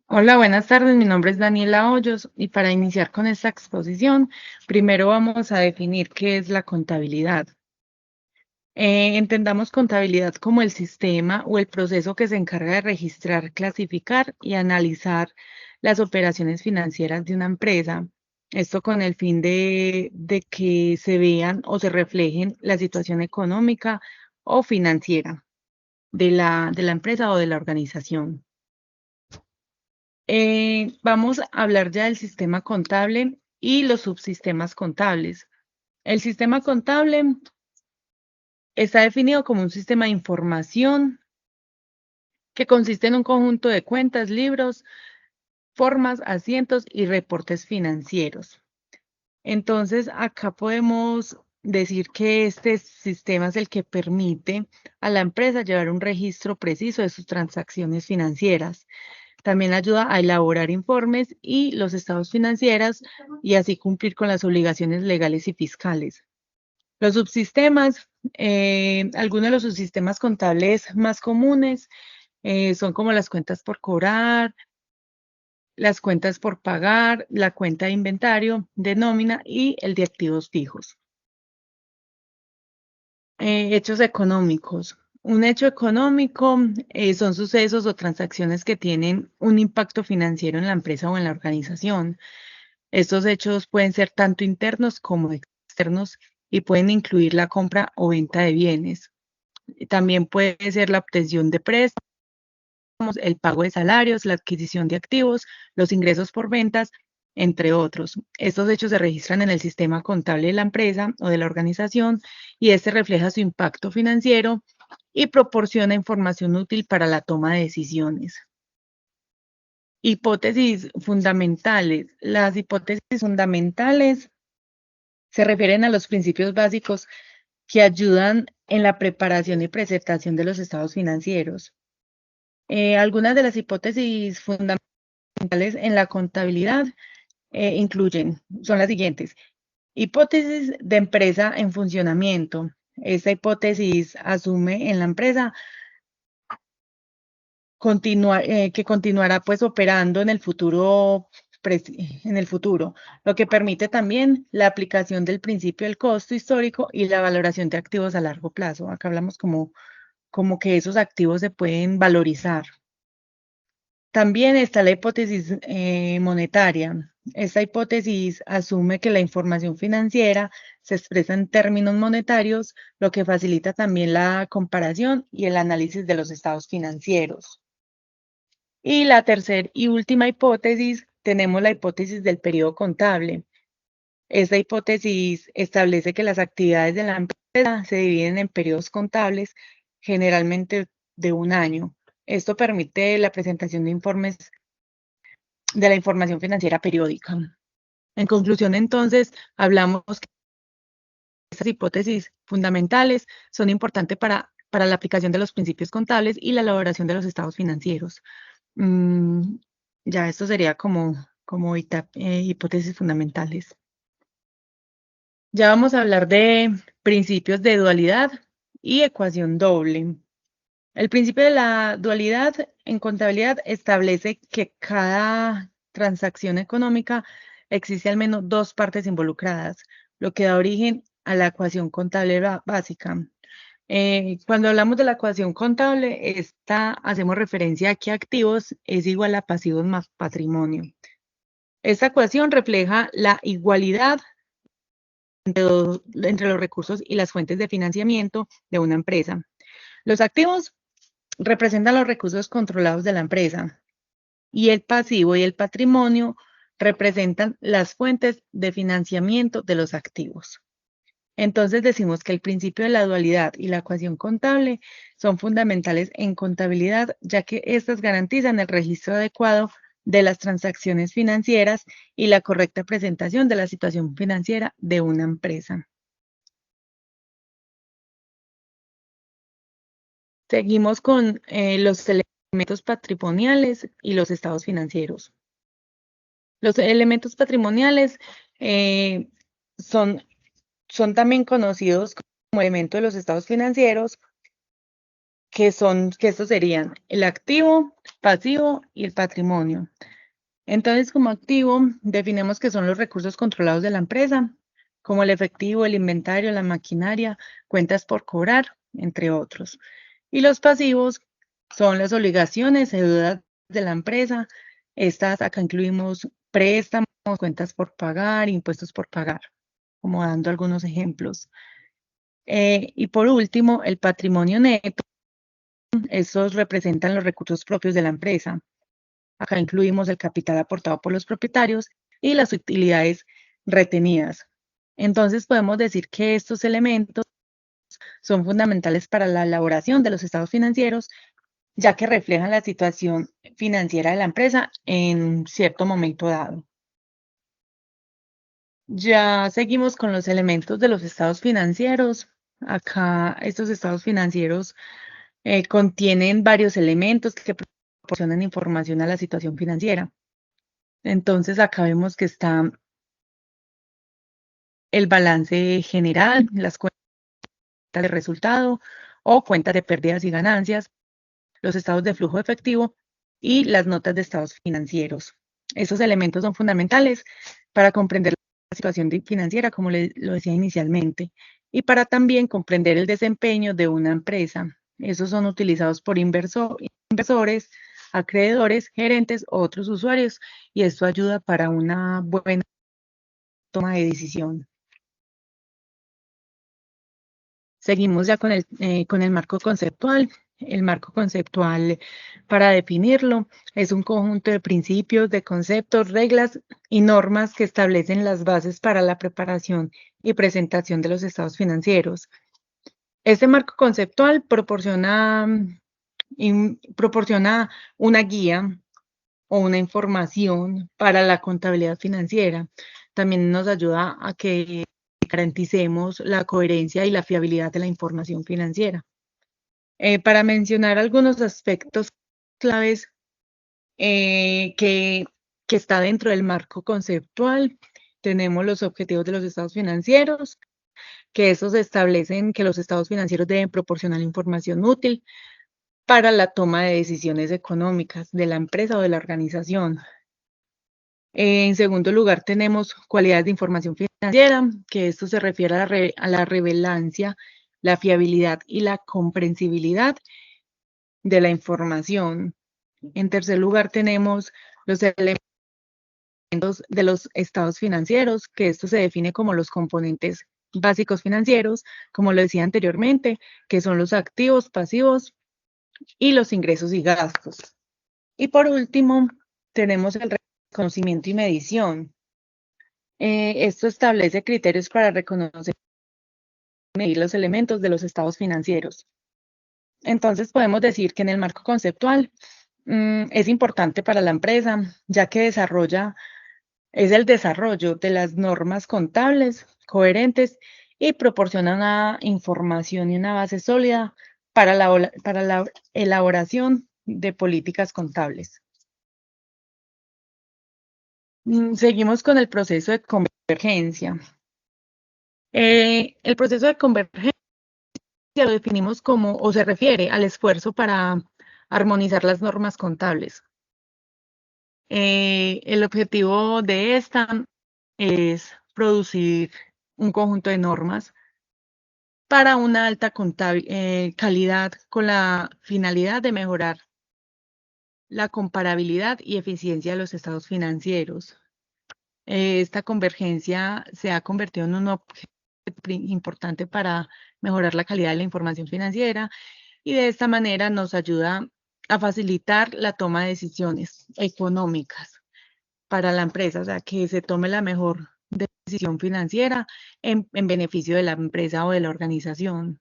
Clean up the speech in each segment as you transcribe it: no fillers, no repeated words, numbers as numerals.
Hola, buenas tardes. Mi nombre es Daniela Hoyos y para iniciar con esta exposición, primero vamos a definir qué es la contabilidad. Entendamos contabilidad como el sistema o el proceso que se encarga de registrar, clasificar y analizar las operaciones financieras de una empresa. Esto con el fin de que se vean o se reflejen la situación económica o financiera de la empresa o de la organización. Vamos a hablar ya del sistema contable y los subsistemas contables. El sistema contable está definido como un sistema de información que consiste en un conjunto de cuentas, libros, formas, asientos y reportes financieros. Entonces, acá podemos decir que este sistema es el que permite a la empresa llevar un registro preciso de sus transacciones financieras. También ayuda a elaborar informes y los estados financieros y así cumplir con las obligaciones legales y fiscales. Los subsistemas, algunos de los subsistemas contables más comunes son como las cuentas por cobrar, las cuentas por pagar, la cuenta de inventario, de nómina y el de activos fijos. Hechos económicos. Un hecho económico son sucesos o transacciones que tienen un impacto financiero en la empresa o en la organización. Estos hechos pueden ser tanto internos como externos y pueden incluir la compra o venta de bienes. También puede ser la obtención de préstamos, el pago de salarios, la adquisición de activos, los ingresos por ventas, entre otros. Estos hechos se registran en el sistema contable de la empresa o de la organización y este refleja su impacto financiero y proporciona información útil para la toma de decisiones. Hipótesis fundamentales. Las hipótesis fundamentales se refieren a los principios básicos que ayudan en la preparación y presentación de los estados financieros. Algunas de las hipótesis fundamentales en la contabilidad son las siguientes. Hipótesis de empresa en funcionamiento. Esta hipótesis asume en la empresa que continuará pues operando en el futuro, lo que permite también la aplicación del principio del costo histórico y la valoración de activos a largo plazo. Acá hablamos como que esos activos se pueden valorizar. También está la hipótesis monetaria. Esta hipótesis asume que la información financiera se expresa en términos monetarios, lo que facilita también la comparación y el análisis de los estados financieros. Y la tercera y última hipótesis, tenemos la hipótesis del periodo contable. Esta hipótesis establece que las actividades de la empresa se dividen en periodos contables, generalmente de un año. Esto permite la presentación de informes de la información financiera periódica. En conclusión, entonces, hablamos que estas hipótesis fundamentales son importantes para la aplicación de los principios contables y la elaboración de los estados financieros. Mm, ya esto sería como hipótesis fundamentales. Ya vamos a hablar de principios de dualidad y ecuación doble. El principio de la dualidad en contabilidad establece que cada transacción económica existe al menos dos partes involucradas, lo que da origen a la ecuación contable básica. Cuando hablamos de la ecuación contable, hacemos referencia a que activos es igual a pasivos más patrimonio. Esta ecuación refleja la igualdad entre los recursos y las fuentes de financiamiento de una empresa. Los activos representan los recursos controlados de la empresa y el pasivo y el patrimonio representan las fuentes de financiamiento de los activos. Entonces decimos que el principio de la dualidad y la ecuación contable son fundamentales en contabilidad, ya que estas garantizan el registro adecuado de las transacciones financieras y la correcta presentación de la situación financiera de una empresa. Seguimos con los elementos patrimoniales y los estados financieros. Los elementos patrimoniales eh, son, son también conocidos como elementos de los estados financieros que estos serían el activo, pasivo y el patrimonio. Entonces, como activo, definimos que son los recursos controlados de la empresa, como el efectivo, el inventario, la maquinaria, cuentas por cobrar, entre otros. Y los pasivos son las obligaciones y deudas de la empresa. Estas acá incluimos préstamos, cuentas por pagar, impuestos por pagar, como dando algunos ejemplos. Y por último, el patrimonio neto. Estos representan los recursos propios de la empresa. Acá incluimos el capital aportado por los propietarios y las utilidades retenidas. Entonces podemos decir que estos elementos son fundamentales para la elaboración de los estados financieros, ya que reflejan la situación financiera de la empresa en cierto momento dado. Ya seguimos con los elementos de los estados financieros. Acá estos estados financieros contienen varios elementos que proporcionan información a la situación financiera. Entonces acá vemos que está el balance general, las cuentas de resultado o cuentas de pérdidas y ganancias, los estados de flujo efectivo y las notas de estados financieros. Esos elementos son fundamentales para comprender la situación financiera, como lo decía inicialmente, y para también comprender el desempeño de una empresa. Esos son utilizados por inversores, acreedores, gerentes o otros usuarios, y esto ayuda para una buena toma de decisión. Seguimos ya con el marco conceptual. El marco conceptual, para definirlo, es un conjunto de principios, de conceptos, reglas y normas que establecen las bases para la preparación y presentación de los estados financieros. Este marco conceptual proporciona una guía o una información para la contabilidad financiera. También nos ayuda a que garanticemos la coherencia y la fiabilidad de la información financiera. Para mencionar algunos aspectos claves que está dentro del marco conceptual, tenemos los objetivos de los estados financieros, que estos establecen que los estados financieros deben proporcionar información útil para la toma de decisiones económicas de la empresa o de la organización. En segundo lugar, tenemos cualidades de información financiera, que esto se refiere a la relevancia, la fiabilidad y la comprensibilidad de la información. En tercer lugar, tenemos los elementos de los estados financieros, que esto se define como los componentes básicos financieros, como lo decía anteriormente, que son los activos, pasivos y los ingresos y gastos. Y por último, tenemos el reconocimiento y medición. Esto establece criterios para reconocer y medir los elementos de los estados financieros. Entonces podemos decir que en el marco conceptual es importante para la empresa, ya que es el desarrollo de las normas contables coherentes y proporciona una información y una base sólida para la elaboración de políticas contables. Seguimos con el proceso de convergencia. El proceso de convergencia lo definimos como, o se refiere al esfuerzo para armonizar las normas contables. El objetivo de esta es producir un conjunto de normas para una alta calidad con la finalidad de mejorar la comparabilidad y eficiencia de los estados financieros. Esta convergencia se ha convertido en un objetivo importante para mejorar la calidad de la información financiera y de esta manera nos ayuda a facilitar la toma de decisiones económicas para la empresa, o sea, que se tome la mejor decisión financiera en beneficio de la empresa o de la organización.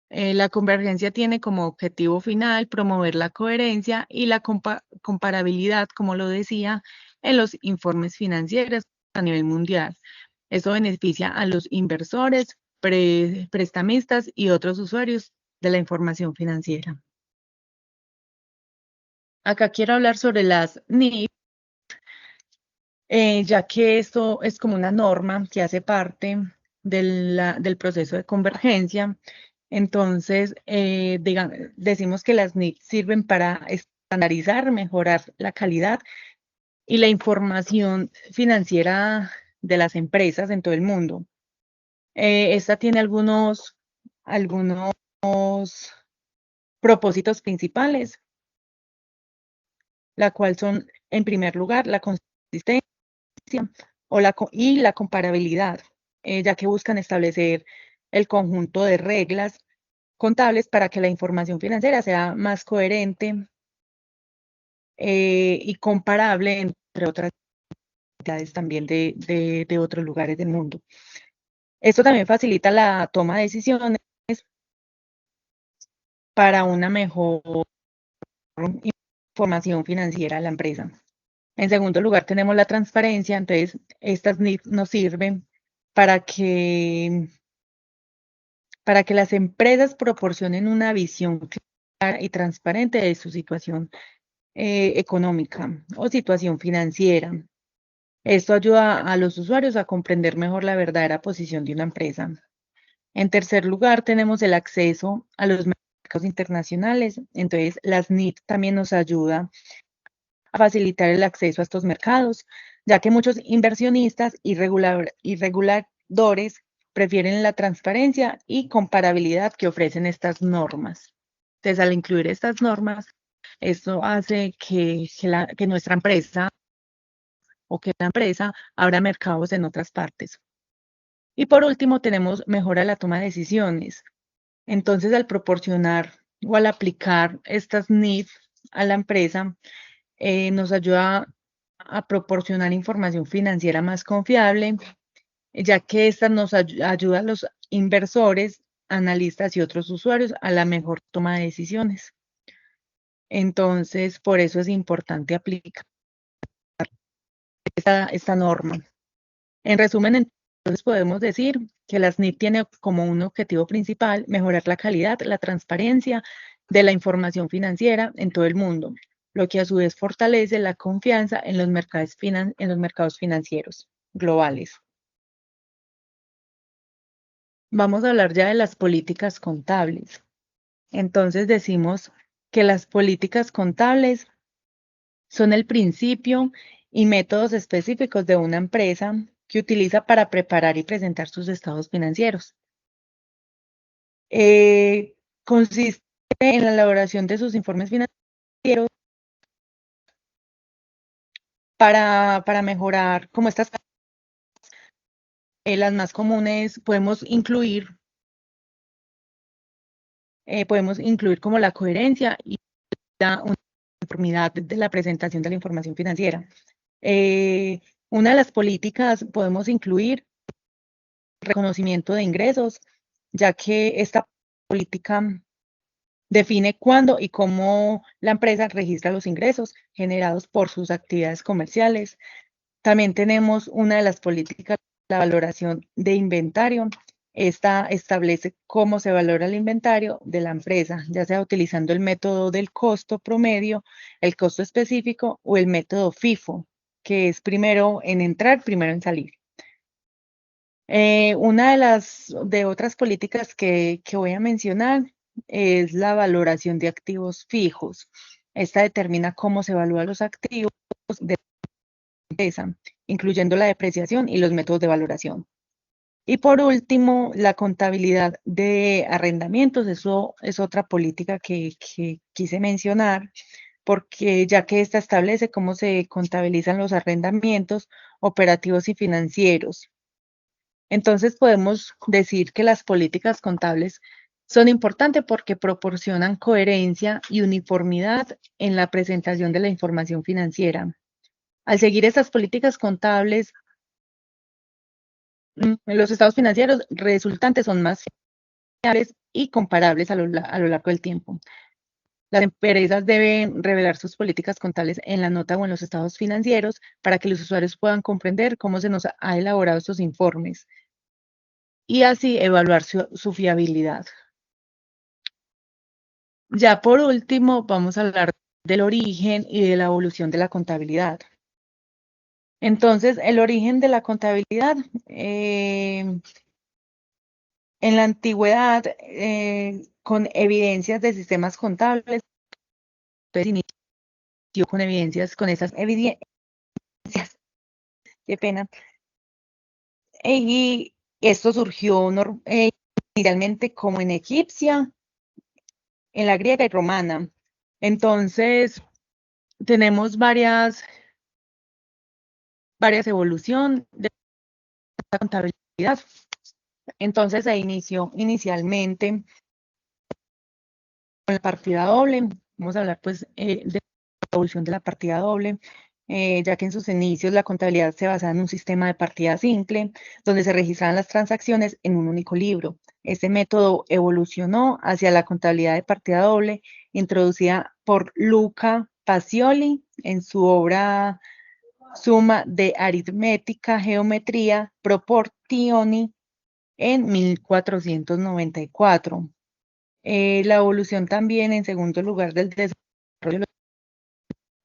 La convergencia tiene como objetivo final promover la coherencia y la comparabilidad, como lo decía, en los informes financieros a nivel mundial. Eso beneficia a los inversores, prestamistas y otros usuarios de la información financiera. Acá quiero hablar sobre las NIF, ya que esto es como una norma que hace parte del proceso de convergencia Entonces, decimos que las NIC sirven para estandarizar, mejorar la calidad y la información financiera de las empresas en todo el mundo. Esta tiene algunos propósitos principales, la cual son, en primer lugar, la consistencia y la comparabilidad, ya que buscan establecer el conjunto de reglas contables para que la información financiera sea más coherente y comparable entre otras entidades también de otros lugares del mundo. Esto también facilita la toma de decisiones para una mejor información financiera de la empresa. En segundo lugar, tenemos la transparencia, entonces estas nos sirven para que, para que las empresas proporcionen una visión clara y transparente de su situación económica o situación financiera. Esto ayuda a los usuarios a comprender mejor la verdadera posición de una empresa. En tercer lugar, tenemos el acceso a los mercados internacionales. Entonces, las NIT también nos ayuda a facilitar el acceso a estos mercados, ya que muchos inversionistas y reguladores prefieren la transparencia y comparabilidad que ofrecen estas normas. Entonces, al incluir estas normas, esto hace que nuestra empresa o que la empresa abra mercados en otras partes. Y por último, tenemos mejora la toma de decisiones. Entonces, al proporcionar o al aplicar estas NIF a la empresa, nos ayuda a proporcionar información financiera más confiable, ya que esta nos ayuda a los inversores, analistas y otros usuarios a la mejor toma de decisiones. Entonces, por eso es importante aplicar esta norma. En resumen, entonces podemos decir que la SNIP tiene como un objetivo principal mejorar la calidad, la transparencia de la información financiera en todo el mundo, lo que a su vez fortalece la confianza en los mercados financieros globales. Vamos a hablar ya de las políticas contables. Entonces decimos que las políticas contables son el principio y métodos específicos de una empresa que utiliza para preparar y presentar sus estados financieros. Consiste en la elaboración de sus informes financieros para mejorar como estas, las más comunes podemos incluir como la coherencia y la uniformidad de la presentación de la información financiera. Una de las políticas podemos incluir reconocimiento de ingresos, ya que esta política define cuándo y cómo la empresa registra los ingresos generados por sus actividades comerciales. También tenemos una de las políticas, la valoración de inventario. Esta establece cómo se valora el inventario de la empresa, ya sea utilizando el método del costo promedio, el costo específico o el método FIFO, que es primero en entrar, primero en salir. Una de otras políticas que voy a mencionar es la valoración de activos fijos. Esta determina cómo se evalúan los activos de la empresa, incluyendo la depreciación y los métodos de valoración. Y por último, la contabilidad de arrendamientos. Eso es otra política que quise mencionar, porque ya que esta establece cómo se contabilizan los arrendamientos operativos y financieros. Entonces podemos decir que las políticas contables son importantes porque proporcionan coherencia y uniformidad en la presentación de la información financiera. Al seguir estas políticas contables, los estados financieros resultantes son más fiables y comparables a lo largo del tiempo. Las empresas deben revelar sus políticas contables en la nota o en los estados financieros para que los usuarios puedan comprender cómo se nos ha elaborado estos informes y así evaluar su fiabilidad. Ya por último, vamos a hablar del origen y de la evolución de la contabilidad. Entonces, el origen de la contabilidad En la antigüedad, con evidencias de sistemas contables, entonces inició con evidencias, con esas evidencias, qué pena, y esto surgió inicialmente como en egipcia, en la griega y romana. Entonces, tenemos varias evoluciones de la contabilidad. Entonces, se inició inicialmente con la partida doble. Vamos a hablar pues de la evolución de la partida doble, ya que en sus inicios la contabilidad se basaba en un sistema de partida simple, donde se registraban las transacciones en un único libro. Este método evolucionó hacia la contabilidad de partida doble, introducida por Luca Pacioli en su obra Suma de aritmética, geometría, proportioni en 1494. La evolución también, en segundo lugar, del desarrollo de los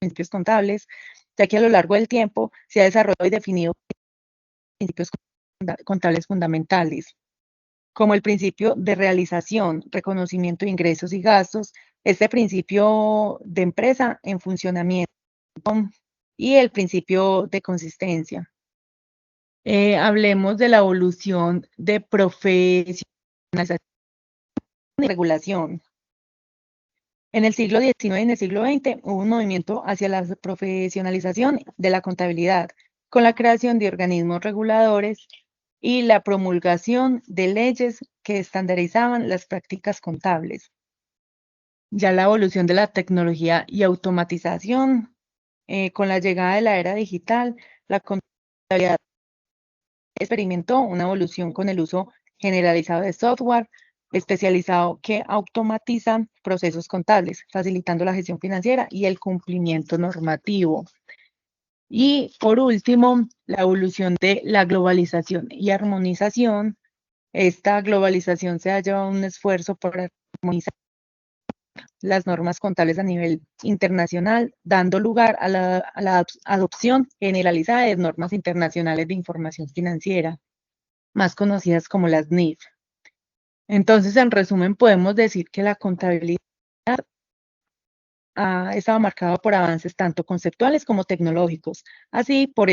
principios contables, ya que a lo largo del tiempo se ha desarrollado y definido principios contables fundamentales, como el principio de realización, reconocimiento de ingresos y gastos, este principio de empresa en funcionamiento y el principio de consistencia. Hablemos de la evolución de profesionalización y regulación. En el siglo XIX y en el siglo XX hubo un movimiento hacia la profesionalización de la contabilidad, con la creación de organismos reguladores y la promulgación de leyes que estandarizaban las prácticas contables. Ya la evolución de la tecnología y automatización, con la llegada de la era digital, la contabilidad experimentó una evolución con el uso generalizado de software especializado que automatiza procesos contables, facilitando la gestión financiera y el cumplimiento normativo. Y por último, la evolución de la globalización y armonización. Esta globalización se ha llevado un esfuerzo por armonizar las normas contables a nivel internacional, dando lugar a la adopción generalizada de normas internacionales de información financiera, más conocidas como las NIF. Entonces, en resumen, podemos decir que la contabilidad ha estado marcada por avances tanto conceptuales como tecnológicos, así por